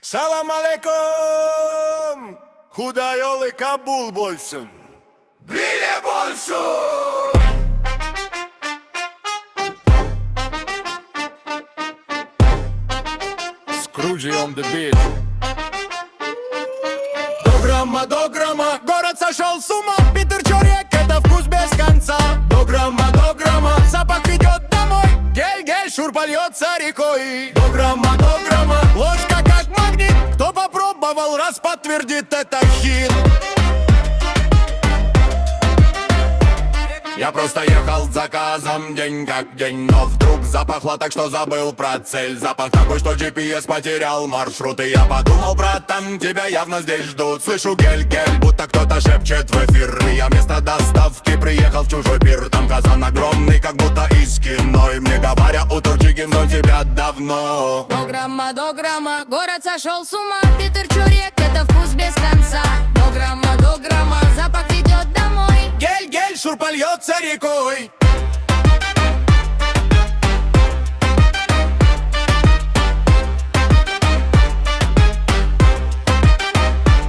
Салам алейкум! Худайолы Кабул болsun. Bile bolsun! Скруджи on the beat. До грамма, город сошел с ума. Питер Чорек, это вкус без конца. До грамма, запах идет домой. Гель, шурпа льется рекой. До грамма, ложка как магнит. Кто попробовал, раз подтвердит, это хит. Я просто ехал с заказом день как день, но вдруг запахло так, что забыл про цель. Запах такой, что GPS потерял маршрут. И я подумал, братан, тебя явно здесь ждут. Слышу гель, будто кто-то шепчет в эфир. И я вместо доставки приехал в чужой пир. Там казан огромный, как будто из кино. И мне говорят, у турчики, но тебя давно. До грамма, город сошел с ума. Питер Чорек, это вкус без конца. До грамма, запах ведет домой. Гель, шурпа льется рекой.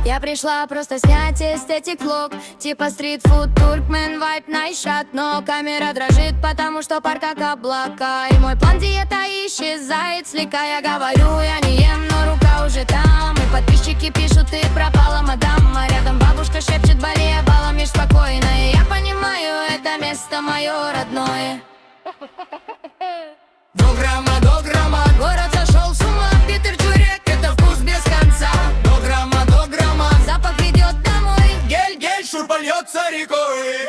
Я пришла просто снять эстетик-влог. Типа стритфуд, туркмен, вайп, найшат. Но камера дрожит, потому что пар как облака. И мой план диета исчезает слегка. Я говорю, я не ем, но рука уже там. И подписчики пишут, ты пропала, мадам. А рядом бабушка шепчет, болея балом, ешь спокойно. И я понимаю, это место мое родное. До грамма, Город сошел с ума. Питер Чорек, это вкус без конца. до грамма, Запах ведет домой. гель, шурпа льется рекой.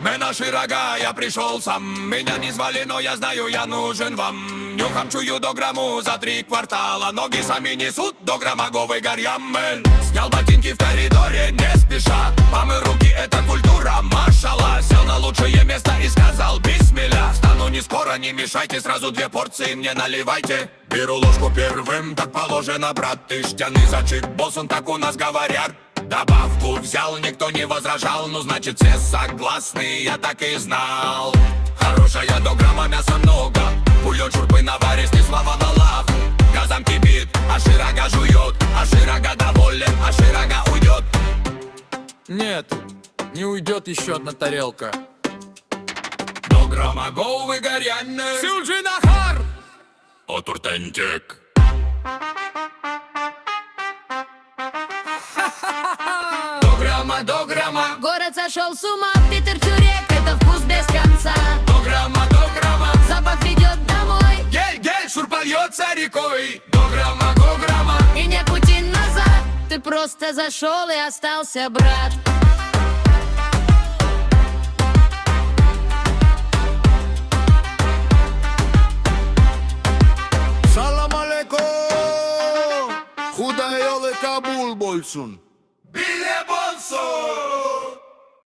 Мы наши рога, я пришел сам. Меня не звали, но я знаю, я нужен вам. Нюхом чую до грамму за 3 квартала. Ноги сами несут до грамма говый гарьямель. Снял ботинки в коридоре, не спеша. Помыл руки, это культура, машалла. Сел на лучшее место и сказал бисмилля. Стану не скоро, не мешайте, сразу 2 порции мне наливайте. Беру ложку первым, так положено, брат. Ты штяный зачик, босс, он так у нас говорят. Добавку взял, никто не возражал. Ну значит все согласны, я так и знал. Хорошая до грамма, мяса много. Бульон шурпы наваристый, слава на лаву. Газом кипит, а ширага жует. А ширага доволен, а ширага уйдет. Нет, не уйдет еще одна тарелка. До грамма говый горянный. Сюджинахар! Отуртентик. До грамма, Город сошел с ума. Питер Чорек, это вкус без конца. до грамма, Запах ведет домой. гель, шурпа льется рекой. До грамма, И не пути назад. Ты просто зашел и остался, брат. Салам алейкум! Худайолы Кабул болsun. Bile bolsun!